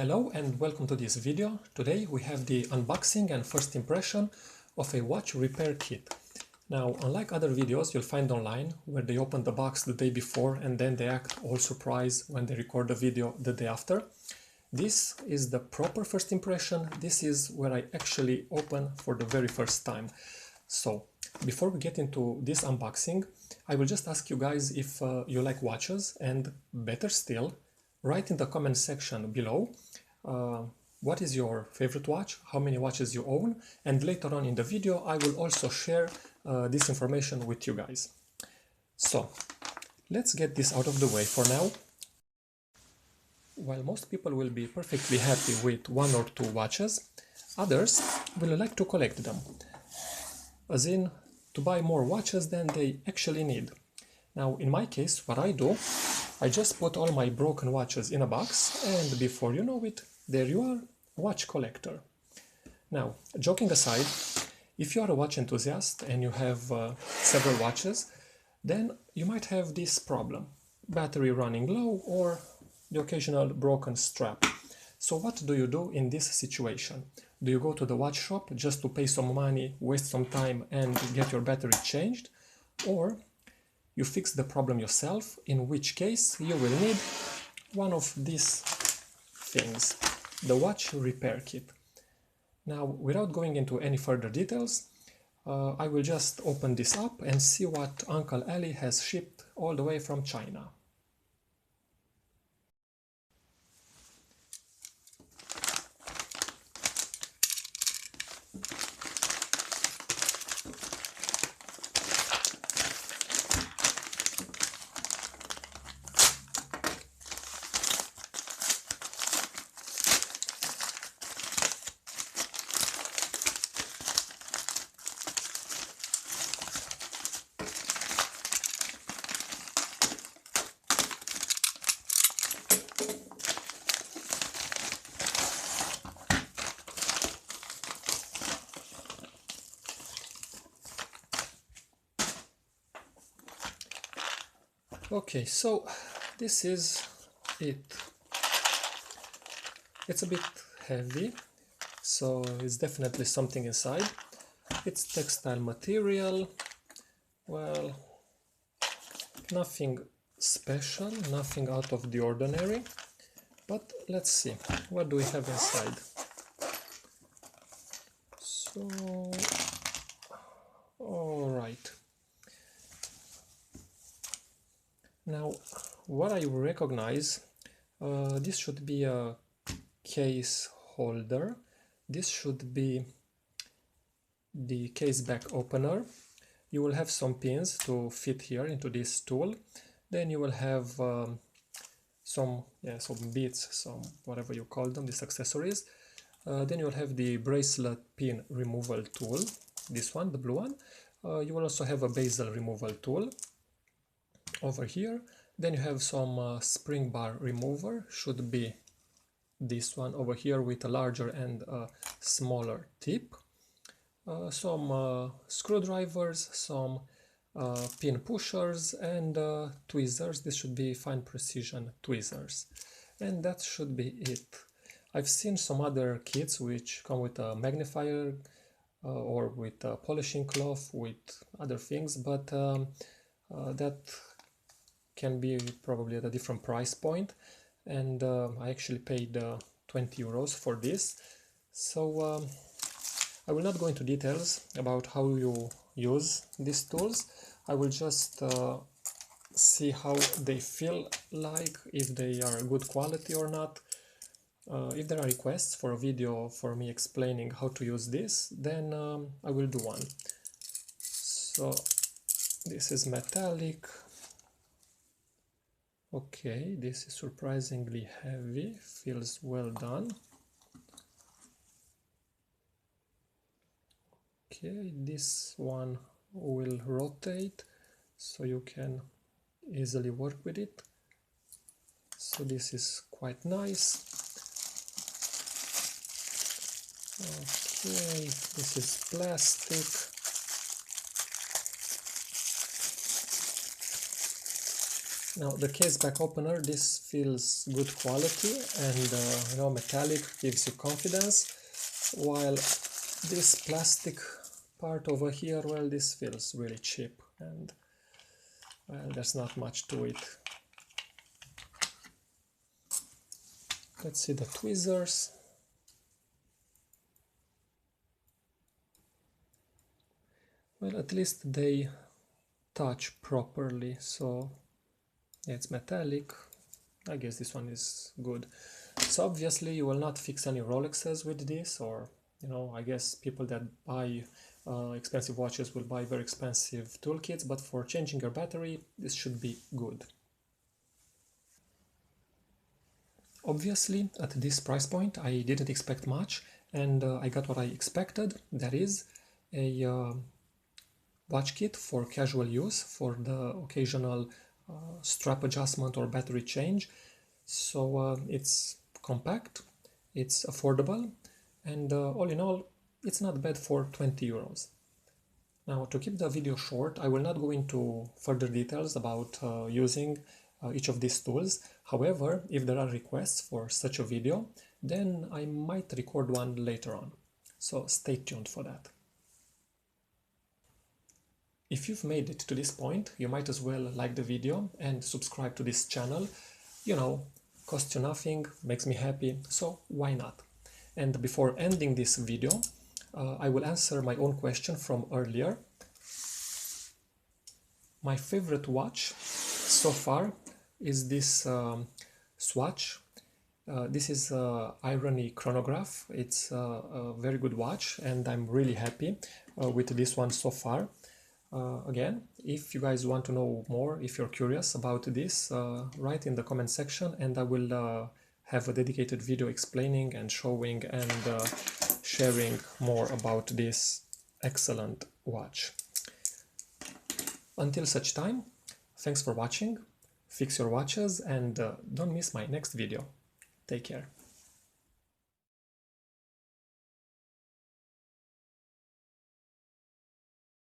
Hello and welcome to this video. Today we have the unboxing and first impression of a watch repair kit. Now, unlike other videos you'll find online where they open the box the day before and then they act all surprised when they record the video the day after, this is the proper first impression. This is where I actually open for the very first time. So, before we get into this unboxing, I will just ask you guys if you like watches, and better still, write in the comment section below what is your favorite watch, how many watches you own, and later on in the video I will also share this information with you guys. So let's get this out of the way for now. While most people will be perfectly happy with one or two watches, others will like to collect them, as in to buy more watches than they actually need. Now in my case, what I do, I just put all my broken watches in a box, and before you know it, there you are, watch collector. Now, joking aside, if you are a watch enthusiast and you have several watches, then you might have this problem: battery running low or the occasional broken strap. So what do you do in this situation? Do you go to the watch shop just to pay some money, waste some time and get your battery changed? Or you fix the problem yourself, in which case you will need one of these things, the watch repair kit. Now, without going into any further details, I will just open this up and see what Uncle Ali has shipped all the way from China. Okay, so this is it. It's a bit heavy, so it's definitely something inside. It's textile material. Well, nothing special, nothing out of the ordinary. But let's see, what do we have inside? So, all right. Now, what I recognize, this should be a case holder. This should be the case back opener. You will have some pins to fit here into this tool. Then you will have some beads, some whatever you call them, these accessories. Then you will have the bracelet pin removal tool, this one, the blue one. You will also have a bezel removal tool over here. Then you have some spring bar remover, should be this one over here with a larger and a smaller tip. Some screwdrivers, some pin pushers and tweezers. This should be fine precision tweezers. And that should be it. I've seen some other kits which come with a magnifier or with a polishing cloth, with other things, but that can be probably at a different price point, and I actually paid 20 euros for this. So I will not go into details about how you use these tools. I will just see how they feel like, if they are good quality or not. If there are requests for a video for me explaining how to use this, then I will do one. So this is metallic. Okay, this is surprisingly heavy, feels well done. Okay, this one will rotate, so you can easily work with it. So this is quite nice. Okay, this is plastic. Now the case back opener, this feels good quality and you know, metallic, gives you confidence, while this plastic part over here, well, this feels really cheap and well, there's not much to it. Let's see the tweezers. Well, at least they touch properly, so it's metallic. I guess this one is good. So obviously you will not fix any Rolexes with this, or you know, I guess people that buy expensive watches will buy very expensive toolkits, but for changing your battery this should be good. Obviously at this price point I didn't expect much, and I got what I expected. That is a watch kit for casual use, for the occasional strap adjustment or battery change. So it's compact, it's affordable, and all in all it's not bad for 20 euros. Now, to keep the video short, I will not go into further details about using each of these tools. However, if there are requests for such a video, then I might record one later on. So stay tuned for that. If you've made it to this point, you might as well like the video and subscribe to this channel. You know, costs you nothing, makes me happy, so why not? And before ending this video, I will answer my own question from earlier. My favorite watch so far is this Swatch. This is Irony Chronograph. It's a very good watch and I'm really happy with this one so far. Again, if you guys want to know more, if you're curious about this, write in the comment section and I will have a dedicated video explaining and showing and sharing more about this excellent watch. Until such time, thanks for watching, fix your watches and don't miss my next video. Take care.